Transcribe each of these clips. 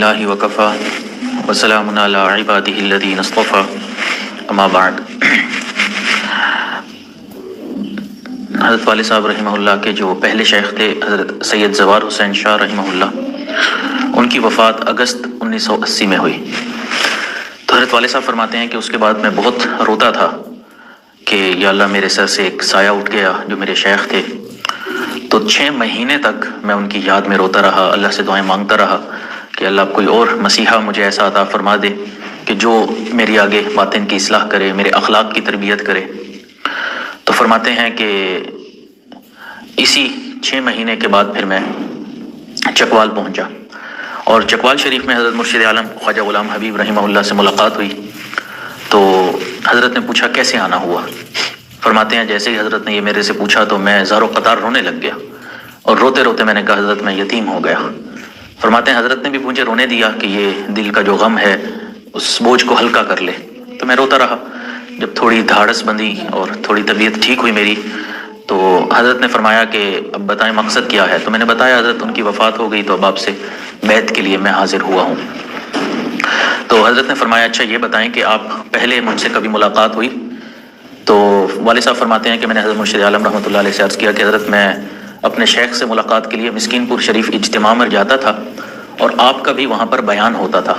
الحمدللہ وکفا وسلام علی عبادہ الذین اصطفیٰ اما بعد۔ حضرت والد صاحب رحمہ اللہ کے جو پہلے شیخ تھے حضرت سید زوار حسین شاہ رحمہ اللہ، ان کی وفات اگست 1980 میں ہوئی۔ تو حضرت والد صاحب فرماتے ہیں کہ اس کے بعد میں بہت روتا تھا کہ یا اللہ میرے سر سے ایک سایہ اٹھ گیا جو میرے شیخ تھے۔ تو 6 مہینے تک میں ان کی یاد میں روتا رہا، اللہ سے دعائیں مانگتا رہا کہ اللہ کوئی اور مسیحا مجھے ایسا عطا فرما دے کہ جو میری آگے باطن کی اصلاح کرے، میرے اخلاق کی تربیت کرے۔ تو فرماتے ہیں کہ اسی 6 مہینے کے بعد پھر میں چکوال پہنچا، اور چکوال شریف میں حضرت مرشد عالم خواجہ غلام حبیب رحمہ اللہ سے ملاقات ہوئی۔ تو حضرت نے پوچھا کیسے آنا ہوا؟ فرماتے ہیں جیسے ہی حضرت نے یہ میرے سے پوچھا تو میں زار و قطار رونے لگ گیا، اور روتے روتے میں نے کہا حضرت میں یتیم ہو گیا۔ فرماتے ہیں حضرت نے بھی مجھے رونے دیا کہ یہ دل کا جو غم ہے اس بوجھ کو ہلکا کر لے۔ تو میں روتا رہا۔ جب تھوڑی دھاڑس بندی اور تھوڑی طبیعت ٹھیک ہوئی میری، تو حضرت نے فرمایا کہ اب بتائیں مقصد کیا ہے؟ تو میں نے بتایا حضرت ان کی وفات ہو گئی، تو اب آپ سے بیعت کے لیے میں حاضر ہوا ہوں۔ تو حضرت نے فرمایا اچھا یہ بتائیں کہ آپ پہلے مجھ سے کبھی ملاقات ہوئی؟ تو والد صاحب فرماتے ہیں کہ میں نے حضرت مرشد عالم رحمۃ اللہ علیہ سے عرض کیا کہ حضرت میں اپنے شیخ سے ملاقات کے لیے مسکین پور شریف اجتماع میں جاتا تھا، اور آپ کا بھی وہاں پر بیان ہوتا تھا،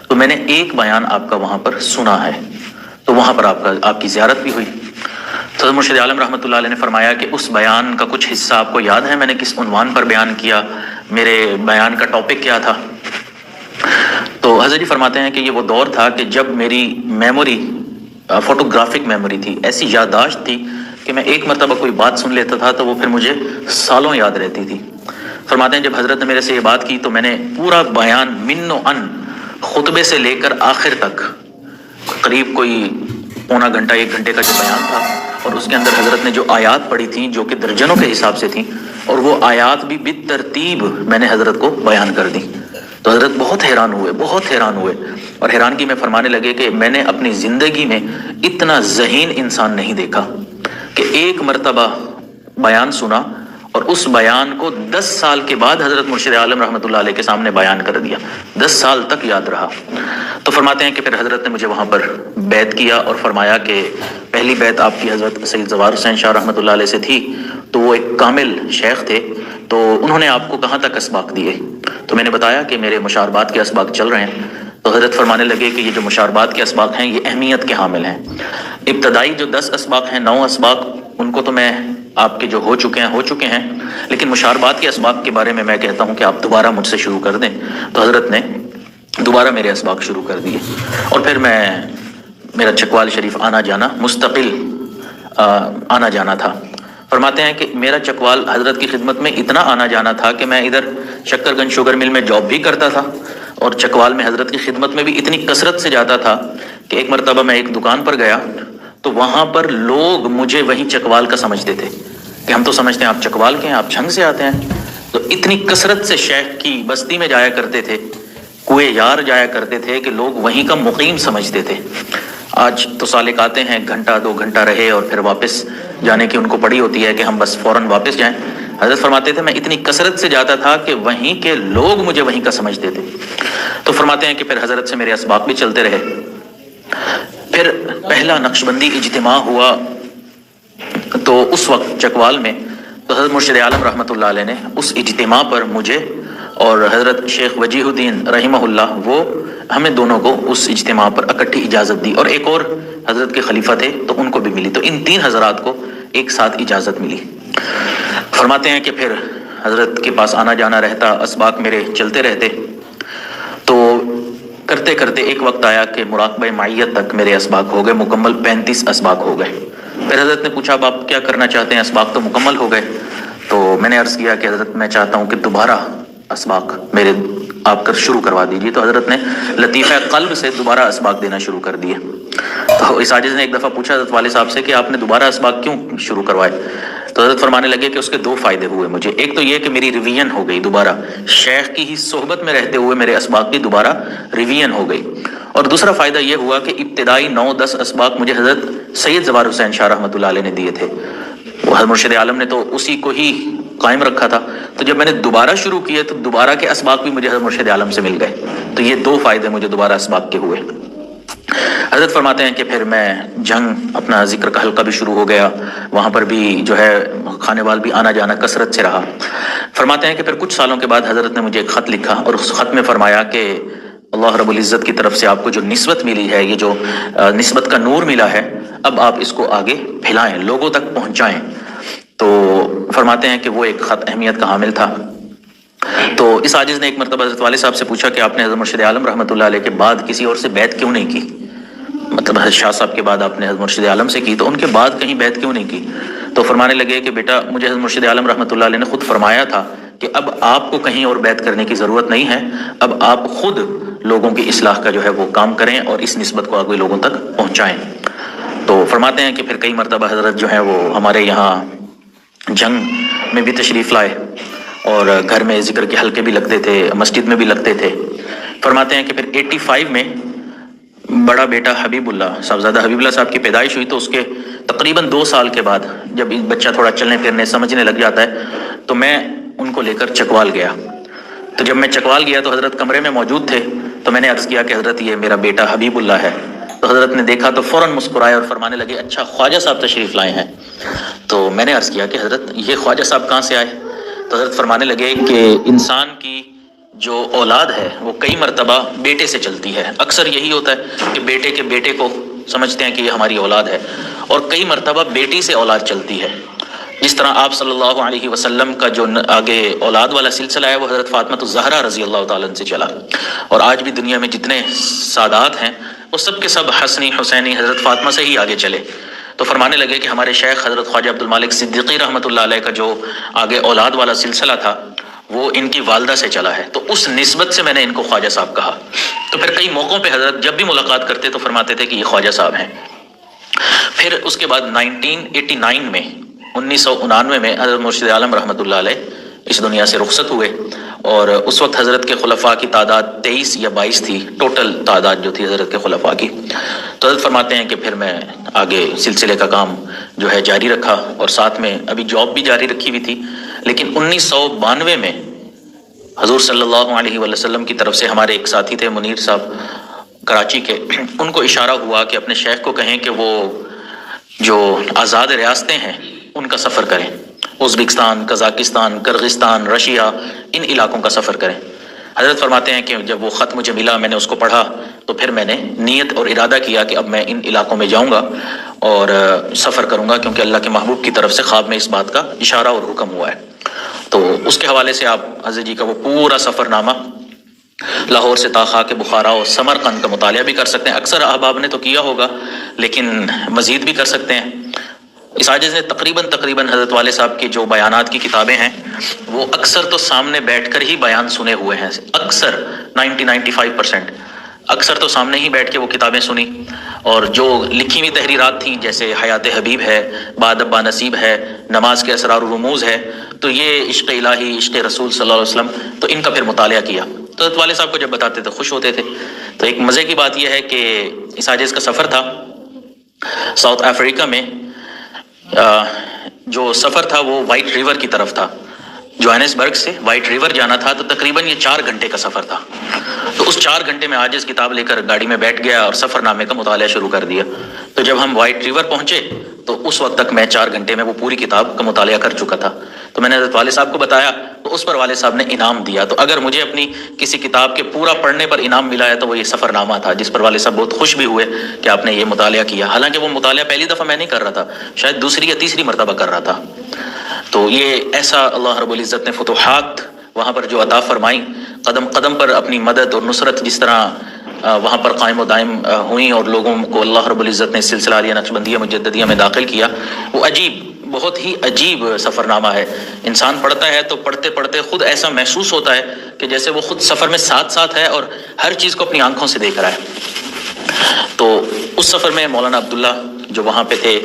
تو میں نے ایک بیان آپ کا وہاں پر سنا ہے، تو وہاں پر آپ کی زیارت بھی ہوئی۔ تو حضرت مرشد عالم رحمۃ اللہ علیہ نے فرمایا کہ اس بیان کا کچھ حصہ آپ کو یاد ہے میں نے کس عنوان پر بیان کیا، میرے بیان کا ٹاپک کیا تھا؟ تو حضرت جی فرماتے ہیں کہ یہ وہ دور تھا کہ جب میری میموری فوٹوگرافک میموری تھی، ایسی یادداشت تھی کہ میں ایک مرتبہ کوئی بات سن لیتا تھا تو وہ پھر مجھے سالوں یاد رہتی تھی۔ فرماتے ہیں جب حضرت نے میرے سے یہ بات کی تو میں نے پورا بیان من و ان، خطبے سے لے کر آخر تک، قریب کوئی پونا گھنٹہ 1 گھنٹے کا جو بیان تھا، اور اس کے اندر حضرت نے جو آیات پڑھی تھیں جو کہ درجنوں کے حساب سے تھیں، اور وہ آیات بھی بالترتیب میں نے حضرت کو بیان کر دی۔ تو حضرت بہت حیران ہوئے، اور حیرانگی میں فرمانے لگے کہ میں نے اپنی زندگی میں اتنا ذہین انسان نہیں دیکھا کہ ایک مرتبہ بیان سنا اور اس بیان کو 10 سال کے بعد حضرت مرشد عالم رحمۃ اللہ علیہ کے سامنے بیان کر دیا، 10 سال تک یاد رہا۔ تو فرماتے ہیں کہ پھر حضرت نے مجھے وہاں پر بیعت کیا، اور فرمایا کہ پہلی بیعت آپ کی حضرت سید زوار حسین شاہ رحمۃ اللہ علیہ سے تھی، تو وہ ایک کامل شیخ تھے، تو انہوں نے آپ کو کہاں تک اسباق دیے؟ تو میں نے بتایا کہ میرے مشاربات کے اسباق چل رہے ہیں۔ تو حضرت فرمانے لگے کہ یہ جو مشاربات کے اسباق ہیں یہ اہمیت کے حامل ہیں۔ ابتدائی جو 10 اسباق ہیں، 9 اسباق، ان کو تو میں آپ کے جو ہو چکے ہیں، لیکن مشاربات کے اسباق کے بارے میں کہتا ہوں کہ آپ دوبارہ مجھ سے شروع کر دیں۔ تو حضرت نے دوبارہ میرے اسباق شروع کر دیے، اور پھر میرا چکوال شریف آنا جانا مستقل آنا جانا تھا۔ فرماتے ہیں کہ میرا چکوال حضرت کی خدمت میں اتنا آنا جانا تھا کہ میں ادھر شکر گنج شوگر مل میں جاب بھی کرتا تھا، اور چکوال میں حضرت کی خدمت میں بھی اتنی کثرت سے جاتا تھا کہ ایک مرتبہ میں ایک دکان پر گیا تو وہاں پر لوگ مجھے وہیں چکوال کا سمجھتے تھے کہ ہم تو سمجھتے ہیں آپ چکوال کے ہیں، آپ چھنگ سے آتے ہیں۔ تو اتنی کثرت سے شیخ کی بستی میں جایا کرتے تھے، کوئے یار جایا کرتے تھے کہ لوگ وہیں کا مقیم سمجھتے تھے۔ آج تو سالک آتے ہیں، گھنٹہ 2 گھنٹہ رہے اور پھر واپس جانے کی ان کو پڑی ہوتی ہے کہ ہم بس فوراً واپس جائیں۔ حضرت فرماتے تھے میں اتنی کثرت سے جاتا تھا کہ وہیں کے لوگ مجھے وہیں کا سمجھتے تھے۔ تو فرماتے ہیں کہ پھر حضرت سے میرے اسباق بھی چلتے رہے۔ پھر پہلا نقشبندی اجتماع ہوا تو اس وقت چکوال میں، تو حضرت مرشد عالم رحمۃ اللہ علیہ نے اس اجتماع پر مجھے اور حضرت شیخ وجیہ الدین رحمہ اللہ، وہ ہمیں دونوں کو اس اجتماع پر اکٹھی اجازت دی، اور ایک اور حضرت کے خلیفہ تھے تو ان کو بھی ملی، تو ان 3 حضرات کو ایک ساتھ اجازت ملی۔ فرماتے ہیں کہ پھر حضرت کے پاس آنا جانا رہتا، اسباق میرے چلتے رہتے۔ تو کرتے کرتے ایک وقت آیا کہ مراقبہ معیت تک میرے اسباق ہو گئے، مکمل 35 اسباق ہو گئے۔ پھر حضرت نے پوچھا اب آپ کیا کرنا چاہتے ہیں؟ اسباق تو مکمل ہو گئے۔ تو میں نے عرض کیا کہ حضرت میں چاہتا ہوں کہ دوبارہ اسباق میرے آپ کر شروع کروا دیجیے۔ تو حضرت نے لطیفہ قلب سے دوبارہ اسباق دینا شروع کر دیے۔ تو اس عاجز نے ایک دفعہ پوچھا حضرت والد صاحب سے کہ آپ نے دوبارہ اسباق کیوں شروع کروائے؟ تو حضرت فرمانے لگے کہ اس کے 2 فائدے ہوئے مجھے۔ ایک تو یہ کہ میری ریویژن ہو گئی، دوبارہ شیخ کی ہی صحبت میں رہتے ہوئے میرے اسباق کی دوبارہ ریویژن ہو گئی، اور دوسرا فائدہ یہ ہوا کہ ابتدائی 9-10 اسباق مجھے حضرت سید زوار حسین شاہ رحمۃ اللہ علیہ نے دیے تھے۔ وہ حضرت مرشد عالم نے تو اسی کو ہی قائم رکھا تھا. تو جب میں نے دوبارہ شروع کیے تو دوبارہ کے اسباق بھی مجھے حضرت مرشد عالم سے مل گئے. تو یہ 2 فائدے مجھے دوبارہ اسباق کے ہوئے. حضرت فرماتے ہیں کہ پھر میں جنگ اپنا ذکر کا حلقہ بھی شروع ہو گیا، وہاں پر بھی جو ہے کھانے وال بھی آنا جانا کثرت سے رہا. فرماتے ہیں کہ پھر کچھ سالوں کے بعد حضرت نے مجھے ایک خط لکھا اور اس خط میں فرمایا کہ اللہ رب العزت کی طرف سے آپ کو جو نسبت ملی ہے، یہ جو نسبت کا نور ملا ہے، اب آپ اس کو آگے پھیلائیں، لوگوں تک پہنچائیں. تو فرماتے ہیں کہ وہ ایک خط اہمیت کا حامل تھا. تو اس عاجز نے ایک مرتبہ حضرت والد صاحب سے پوچھا کہ آپ نے حضرت مرشد عالم رحمۃ اللہ علیہ کے بعد کسی اور سے بیعت کیوں نہیں کی؟ مطلب حضرت شاہ صاحب کے بعد آپ نے حضرت مرشد عالم سے کی، تو ان کے بعد کہیں بیعت کیوں نہیں کی؟ تو فرمانے لگے کہ بیٹا، مجھے حضرت مرشد عالم رحمۃ اللہ علیہ نے خود فرمایا تھا کہ اب آپ کو کہیں اور بیعت کرنے کی ضرورت نہیں ہے، اب آپ خود لوگوں کی اصلاح کا جو ہے وہ کام کریں اور اس نسبت کو آگے لوگوں تک پہنچائیں. تو فرماتے ہیں کہ پھر کئی مرتبہ حضرت جو ہے وہ ہمارے یہاں جنگ میں بھی تشریف لائے اور گھر میں ذکر کے حلقے بھی لگتے تھے، مسجد میں بھی لگتے تھے. فرماتے ہیں کہ پھر 85 میں بڑا بیٹا حبیب اللہ صاحبزادہ حبیب اللہ صاحب کی پیدائش ہوئی. تو اس کے تقریباً 2 سال کے بعد جب بچہ تھوڑا چلنے پھرنے سمجھنے لگ جاتا ہے تو میں ان کو لے کر چکوال گیا. تو جب میں چکوال گیا تو حضرت کمرے میں موجود تھے. تو میں نے عرض کیا کہ حضرت یہ میرا بیٹا حبیب اللہ ہے. تو حضرت نے دیکھا تو فوراً مسکرائے اور فرمانے لگے اچھا خواجہ صاحب تشریف لائے ہیں. تو میں نے عرض کیا کہ حضرت یہ خواجہ صاحب کہاں سے آئے؟ تو حضرت فرمانے لگے کہ انسان کی جو اولاد ہے وہ کئی مرتبہ بیٹے سے چلتی ہے. اکثر یہی ہوتا ہے کہ بیٹے کے بیٹے کو سمجھتے ہیں کہ یہ ہماری اولاد ہے، اور کئی مرتبہ بیٹی سے اولاد چلتی ہے. جس طرح آپ صلی اللہ علیہ وسلم کا جو آگے اولاد والا سلسلہ ہے وہ حضرت فاطمہ الزہرا رضی اللہ تعالیٰ عنہ سے چلا، اور آج بھی دنیا میں جتنے سادات ہیں وہ سب کے سب حسنی حسینی حضرت فاطمہ سے ہی آگے چلے. تو فرمانے لگے کہ ہمارے شیخ حضرت خواجہ عبد المالک صدیقی رحمۃ اللہ علیہ کا جو آگے اولاد والا سلسلہ تھا وہ ان کی والدہ سے چلا ہے. تو اس نسبت سے میں نے ان کو خواجہ صاحب کہا. تو پھر کئی موقعوں پہ حضرت جب بھی ملاقات کرتے تو فرماتے تھے کہ یہ خواجہ صاحب ہیں. پھر اس کے بعد 1989 میں 1999 میں حضرت مرشد عالم رحمۃ اللہ علیہ اس دنیا سے رخصت ہوئے، اور اس وقت حضرت کے خلفاء کی تعداد 23 یا 22 تھی، ٹوٹل تعداد جو تھی حضرت کے خلفاء کی. تو حضرت فرماتے ہیں کہ پھر میں آگے سلسلے کا کام جو ہے جاری رکھا، اور ساتھ میں ابھی جاب بھی جاری رکھی ہوئی تھی. لیکن 1992 میں حضور صلی اللہ علیہ وسلم کی طرف سے ہمارے ایک ساتھی تھے منیر صاحب کراچی کے، ان کو اشارہ ہوا کہ اپنے شیخ کو کہیں کہ وہ جو آزاد ریاستیں ہیں ان کا سفر کریں، ازبکستان، قزاقستان، کرغستان، رشیا، ان علاقوں کا سفر کریں. حضرت فرماتے ہیں کہ جب وہ خط مجھے ملا میں نے اس کو پڑھا تو پھر میں نے نیت اور ارادہ کیا کہ اب میں ان علاقوں میں جاؤں گا اور سفر کروں گا، کیونکہ اللہ کے محبوب کی طرف سے خواب میں اس بات کا اشارہ اور حکم ہوا ہے. تو اس کے حوالے سے آپ حضرت جی کا وہ پورا سفر نامہ لاہور سے تا خاک بخارا اور سمرقند کا مطالعہ بھی کر سکتے ہیں. اکثر احباب نے تو کیا ہوگا لیکن مزید بھی کر سکتے ہیں. اس عاجز نے تقریباً حضرت والد صاحب کی جو بیانات کی کتابیں ہیں وہ اکثر تو سامنے بیٹھ کر ہی بیان سنے ہوئے ہیں. اکثر 95% اکثر تو سامنے ہی بیٹھ کے وہ کتابیں سنی. اور جو لکھی ہوئی تحریرات تھیں جیسے حیات حبیب ہے، بادب با نصیب ہے، نماز کے اسرار و رموز ہے، تو یہ عشق الہی، عشق رسول صلی اللہ علیہ وسلم، تو ان کا پھر مطالعہ کیا. تو حضرت والد صاحب کو جب بتاتے تھے خوش ہوتے تھے. تو ایک مزے کی بات یہ ہے کہ اس عاجز کا سفر تھا ساؤتھ افریقہ میں. جو سفر تھا وہ وائٹ ریور کی طرف تھا، جوہانسبرگ سے وائٹ ریور جانا تھا. تو تقریباً یہ 4 گھنٹے کا سفر تھا. تو اس 4 گھنٹے میں عاجز کتاب لے کر گاڑی میں بیٹھ گیا اور سفر نامے کا مطالعہ شروع کر دیا. تو جب ہم وائٹ ریور پہنچے تو اس وقت تک میں 4 گھنٹے میں وہ پوری کتاب کا مطالعہ کر چکا تھا. تو میں نے حضرت والد صاحب کو بتایا تو اس پر والد صاحب نے انعام دیا. تو اگر مجھے اپنی کسی کتاب کے پورا پڑھنے پر انعام ملا ہے تو وہ یہ سفر نامہ تھا، جس پر والد صاحب بہت خوش بھی ہوئے کہ آپ نے یہ مطالعہ کیا. حالانکہ وہ مطالعہ پہلی دفعہ میں نہیں کر رہا تھا، شاید دوسری یا تیسری مرتبہ کر رہا تھا. تو یہ ایسا اللہ رب العزت نے فتوحات وہاں پر جو عطا فرمائی، قدم قدم پر اپنی مدد اور نصرت جس طرح وہاں پر قائم و دائم ہوئیں اور لوگوں کو اللہ رب العزت نے سلسلہ عالیہ نقشبندیہ مجددیہ میں داخل کیا، وہ بہت ہی عجیب سفر نامہ ہے. انسان پڑھتا ہے تو پڑھتے پڑھتے خود ایسا محسوس ہوتا ہے کہ جیسے وہ خود سفر میں ساتھ ہے اور ہر چیز کو اپنی آنکھوں سے دیکھ رہا ہے. تو اس سفر میں مولانا عبداللہ جو وہاں پہ تھے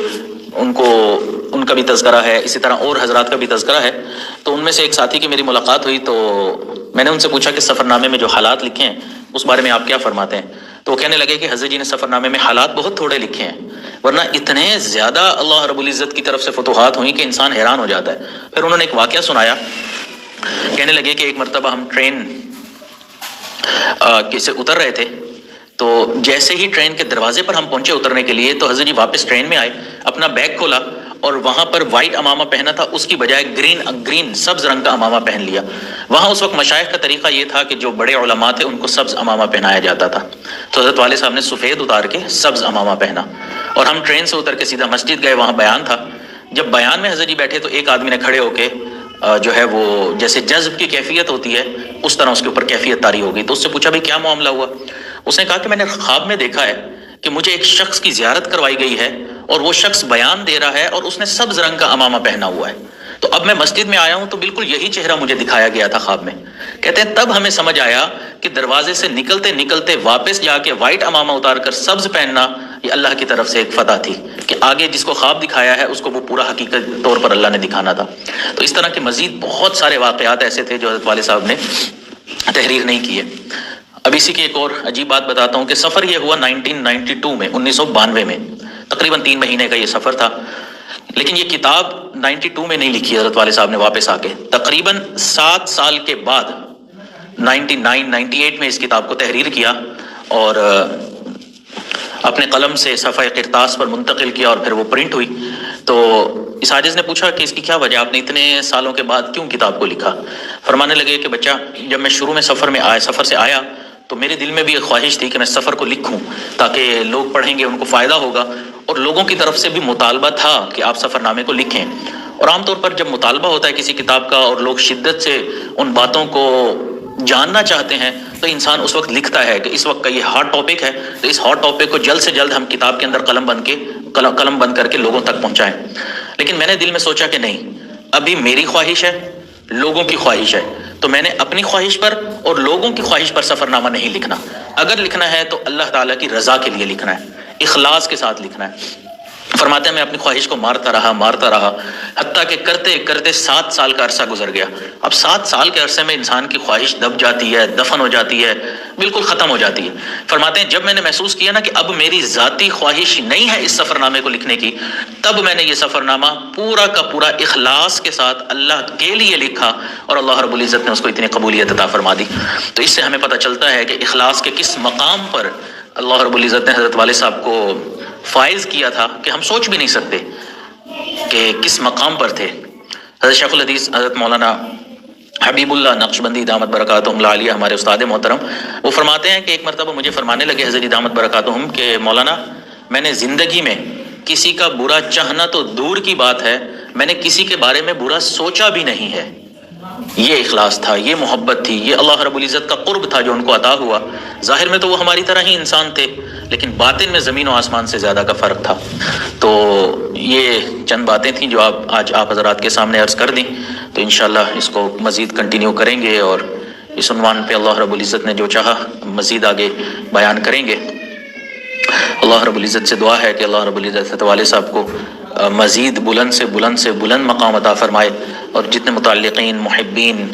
ان کا بھی تذکرہ ہے، اسی طرح اور حضرات کا بھی تذکرہ ہے. تو ان میں سے ایک ساتھی کی میری ملاقات ہوئی تو میں نے ان سے پوچھا کہ سفر نامے میں جو حالات لکھے ہیں اس بارے میں آپ کیا فرماتے ہیں؟ تو وہ کہنے لگے کہ حضرت جی نے سفر نامے میں حالات بہت تھوڑے لکھے ہیں ورنہ اتنے زیادہ اللہ رب العزت کی طرف سے فتوحات ہوئیں کہ انسان حیران ہو جاتا ہے۔ پھر انہوں نے ایک واقعہ سنایا، کہنے لگے کہ ایک مرتبہ ہم ٹرین سے اتر رہے تھے، تو جیسے ہی ٹرین کے دروازے پر ہم پہنچے اترنے کے لیے تو حضرت جی واپس ٹرین میں آئے، اپنا بیگ کھولا اور وہاں پر وائٹ امامہ پہنا تھا، اس کی بجائے گرین سبز رنگ کا امامہ پہن لیا۔ وہاں اس وقت مشائخ کا طریقہ یہ تھا کہ جو بڑے علماء تھے ان کو سبز امامہ پہنایا جاتا تھا، تو حضرت والد صاحب نے سفید اتار کے سبز امامہ پہنا، اور ہم ٹرین سے اتر کے سیدھا مسجد گئے، وہاں بیان تھا۔ جب بیان میں حضرت جی بیٹھے تو ایک آدمی نے کھڑے ہو کے جو ہے وہ جیسے جذب کی کیفیت ہوتی ہے اس طرح اس کے اوپر کیفیت طاری ہو گئی، تو اس سے پوچھا بھائی کیا معاملہ ہوا؟ اس نے کہا کہ میں نے خواب میں دیکھا ہے کہ مجھے ایک شخص کی زیارت کروائی گئی ہے اور وہ شخص بیان دے رہا ہے اور اس نے سبز رنگ کا امامہ پہنا ہوا ہے، تو اب میں مسجد میں آیا ہوں تو بالکل یہی چہرہ مجھے دکھایا گیا تھا خواب میں۔ کہتے ہیں تب ہمیں سمجھ آیا کہ دروازے سے نکلتے نکلتے واپس جا کے وائٹ امامہ اتار کر سبز پہننا یہ اللہ کی طرف سے ایک فتح تھی کہ آگے جس کو خواب دکھایا ہے اس کو وہ پورا حقیقت طور پر اللہ نے دکھانا تھا۔ تو اس طرح کے مزید بہت سارے واقعات ایسے تھے جو حضرت والد صاحب نے تحریر نہیں کیے۔ اب اسی کی ایک اور عجیب بات بتاتا ہوں کہ سفر یہ ہوا 1992 میں، 1992 میں، تقریباً 3 مہینے کا یہ سفر تھا، لیکن یہ کتاب 92 میں نہیں لکھی حضرت والد صاحب نے، واپس آ کے تقریباً 7 سال کے بعد 98 میں اس کتاب کو تحریر کیا اور اپنے قلم سے صفحہ قرطاس پر منتقل کیا اور پھر وہ پرنٹ ہوئی۔ تو اس عاجز نے پوچھا کہ اس کی کیا وجہ، آپ نے اتنے سالوں کے بعد کیوں کتاب کو لکھا؟ فرمانے لگے کہ بچہ، جب میں شروع میں سفر سے آیا تو میرے دل میں بھی ایک خواہش تھی کہ میں سفر کو لکھوں تاکہ لوگ پڑھیں گے ان کو فائدہ ہوگا، اور لوگوں کی طرف سے بھی مطالبہ تھا کہ آپ سفر نامے کو لکھیں۔ اور عام طور پر جب مطالبہ ہوتا ہے کسی کتاب کا اور لوگ شدت سے ان باتوں کو جاننا چاہتے ہیں تو انسان اس وقت لکھتا ہے کہ اس وقت کا یہ ہاٹ ٹاپک ہے، تو اس ہاٹ ٹاپک کو جلد سے جلد ہم کتاب کے اندر قلم بند کر کے لوگوں تک پہنچائیں۔ لیکن میں نے دل میں سوچا کہ نہیں، ابھی میری خواہش ہے، لوگوں کی خواہش ہے، تو میں نے اپنی خواہش پر اور لوگوں کی خواہش پر سفر نامہ نہیں لکھنا۔ اگر لکھنا ہے تو اللہ تعالیٰ کی رضا کے لیے لکھنا ہے، اخلاص کے ساتھ لکھنا ہے۔ فرماتے ہیں میں اپنی خواہش کو مارتا رہا حتیٰ کہ کرتے کرتے 7 سال کا عرصہ گزر گیا۔ اب 7 سال کے عرصے میں انسان کی خواہش دب جاتی ہے، دفن ہو جاتی ہے، بالکل ختم ہو جاتی ہے۔ فرماتے ہیں جب میں نے محسوس کیا نا کہ اب میری ذاتی خواہش نہیں ہے اس سفر نامے کو لکھنے کی، تب میں نے یہ سفر نامہ پورا کا پورا اخلاص کے ساتھ اللہ کے لیے لکھا اور اللہ رب العزت نے اس کو اتنی قبولیت عطا فرما دی۔ تو اس سے ہمیں پتہ چلتا ہے کہ اخلاص کے کس مقام پر اللہ رب العزت نے حضرت والد صاحب کو فائز کیا تھا کہ ہم سوچ بھی نہیں سکتے کہ کس مقام پر تھے۔ حضرت شیخ الحدیث حضرت مولانا حبیب اللہ نقشبندی دامت برکاتہم العالیہ ہمارے استاد محترم، وہ فرماتے ہیں کہ ایک مرتبہ مجھے فرمانے لگے حضرت دامت برکاتہم کہ مولانا میں نے زندگی میں کسی کا برا چاہنا تو دور کی بات ہے، میں نے کسی کے بارے میں برا سوچا بھی نہیں ہے۔ یہ اخلاص تھا، یہ محبت تھی، یہ اللہ رب العزت کا قرب تھا جو ان کو عطا ہوا۔ ظاہر میں تو وہ ہماری طرح ہی انسان تھے، لیکن باطن میں زمین و آسمان سے زیادہ کا فرق تھا۔ تو یہ چند باتیں تھیں جو آج آپ حضرات کے سامنے عرض کر دیں، تو انشاءاللہ اس کو مزید کنٹینیو کریں گے اور اس عنوان پہ اللہ رب العزت نے جو چاہا مزید آگے بیان کریں گے۔ اللہ رب العزت سے دعا ہے کہ اللہ رب العزت والد صاحب کو مزید بلند سے بلند مقام عطا فرمائے، اور جتنے متعلقین، محبین،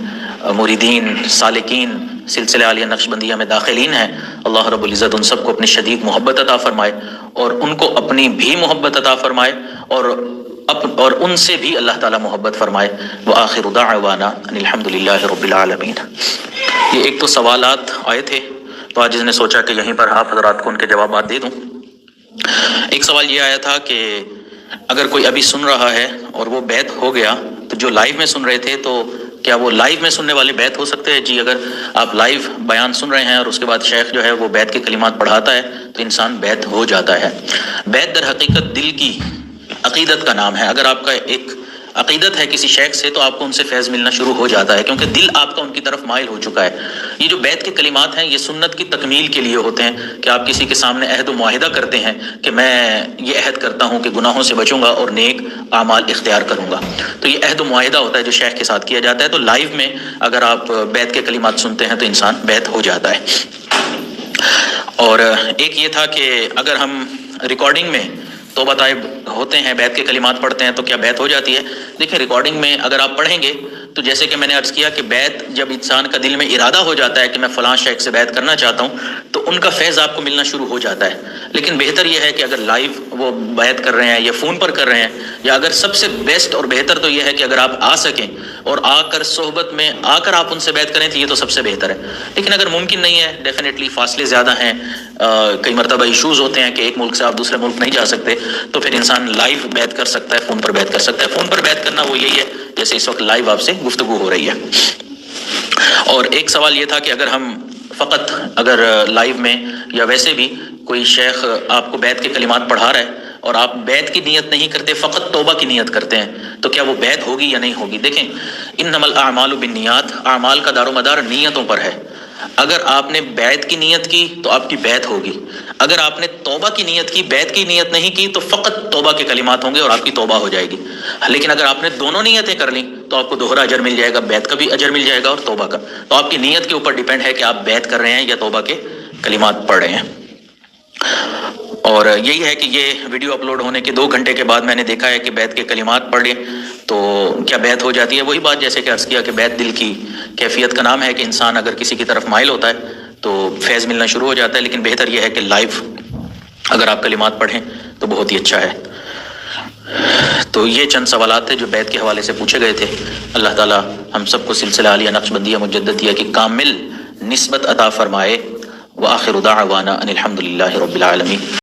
مریدین، سالکین سلسلہ عالیہ نقشبندیہ میں داخلین ہیں، اللہ رب العزت ان سب کو اپنی شدید محبت عطا فرمائے اور ان کو اپنی بھی محبت عطا فرمائے اور ان سے بھی اللہ تعالیٰ محبت فرمائے۔ وآخر دعوانا ان الحمدللہ رب العالمین۔ یہ ایک تو سوالات آئے تھے تو آج نے سوچا کہ یہیں پر آپ حضرات کو ان کے جوابات دے دوں۔ ایک سوال یہ آیا تھا کہ اگر کوئی ابھی سن رہا ہے اور وہ بیعت ہو گیا تو جو لائیو میں سن رہے تھے تو کیا وہ لائیو میں سننے والے بیعت ہو سکتے ہیں؟ جی، اگر آپ لائیو بیان سن رہے ہیں اور اس کے بعد شیخ جو ہے وہ بیعت کے کلمات پڑھاتا ہے تو انسان بیعت ہو جاتا ہے۔ بیعت در حقیقت دل کی عقیدت کا نام ہے۔ اگر آپ کا ایک عقیدت ہے کسی شیخ سے تو آپ کو ان سے فیض ملنا شروع ہو جاتا ہے، کیونکہ دل آپ کا ان کی طرف مائل ہو چکا ہے۔ یہ جو بیعت کے کلمات ہیں یہ سنت کی تکمیل کے لیے ہوتے ہیں کہ آپ کسی کے سامنے عہد و معاہدہ کرتے ہیں کہ میں یہ عہد کرتا ہوں کہ گناہوں سے بچوں گا اور نیک اعمال اختیار کروں گا، تو یہ عہد و معاہدہ ہوتا ہے جو شیخ کے ساتھ کیا جاتا ہے۔ تو لائیو میں اگر آپ بیعت کے کلمات سنتے ہیں تو انسان بیعت ہو جاتا ہے۔ اور ایک یہ تھا کہ اگر ہم ریکارڈنگ میں توبہ طائب ہوتے ہیں، بیعت کے کلمات پڑھتے ہیں تو کیا بیعت ہو جاتی ہے؟ دیکھیں ریکارڈنگ میں اگر آپ پڑھیں گے تو جیسے کہ میں نے عرض کیا کہ بیعت جب انسان کا دل میں ارادہ ہو جاتا ہے کہ میں فلاں شیخ سے بیعت کرنا چاہتا ہوں تو ان کا فیض آپ کو ملنا شروع ہو جاتا ہے. لیکن بہتر یہ ہے کہ اگر لائیو وہ بیعت کر رہے ہیں یا فون پر کر رہے ہیں، یا اگر سب سے بیسٹ اور بہتر تو یہ ہے کہ اگر آپ آ سکیں اور آ کر صحبت میں آ کر آپ ان سے بیعت کریں تو یہ تو سب سے بہتر ہے. لیکن اگر ممکن نہیں ہے، ڈیفینیٹلی فاصلے زیادہ ہیں، کئی مرتبہ ایشوز ہوتے ہیں کہ ایک ملک سے آپ دوسرے ملک نہیں جا سکتے، تو پھر انسان لائیو بیعت کر سکتا ہے، فون پر بیعت کر سکتا ہے. فون پر بیعت کرنا وہ یہی ہے جیسے اس وقت لائیو آپ سے گفتگو ہو رہی ہے. اور ایک سوال یہ تھا کہ اگر ہم فقط اگر لائیو میں یا ویسے بھی کوئی شیخ آپ کو بیعت کے کلمات پڑھا رہا ہے اور آپ بیعت کی نیت نہیں کرتے، فقط توبہ کی نیت کرتے ہیں، تو کیا وہ بیعت ہوگی یا نہیں ہوگی؟ دیکھیں، انما الاعمال بالنیات، اعمال کا دار و مدار نیتوں پر ہے. اگر آپ نے بیعت کی نیت کی تو آپ کی بیعت ہوگی. اگر آپ نے توبہ کی نیت کی، بیعت کی نیت نہیں کی، تو فقط توبہ کے کلمات ہوں گے اور آپ کی توبہ ہو جائے گی. لیکن اگر آپ نے دونوں نیتیں کر لیں تو آپ کو دوہرا اجر مل جائے گا، بیعت کا بھی اجر مل جائے گا اور توبہ کا. تو آپ کی نیت کے اوپر ڈیپینڈ ہے کہ آپ بیعت کر رہے ہیں یا توبہ کے کلمات پڑھ رہے ہیں. اور یہی ہے کہ یہ ویڈیو اپلوڈ ہونے کے 2 گھنٹے کے بعد میں نے دیکھا ہے کہ بیعت کے کلمات پڑھ لیں تو کیا بیعت ہو جاتی ہے؟ وہی بات جیسے کہ عرض کیا کہ بیعت دل کی کیفیت کا نام ہے کہ انسان اگر کسی کی طرف مائل ہوتا ہے تو فیض ملنا شروع ہو جاتا ہے. لیکن بہتر یہ ہے کہ لائیو اگر آپ کلمات پڑھیں تو بہت ہی اچھا ہے. تو یہ چند سوالات تھے جو بیعت کے حوالے سے پوچھے گئے تھے. اللہ تعالی ہم سب کو سلسلہ عالیہ نقشبندیہ مجددیہ کی کامل نسبت عطا فرمائے. وآخر دعوانا ان الحمد للہ رب العالمین.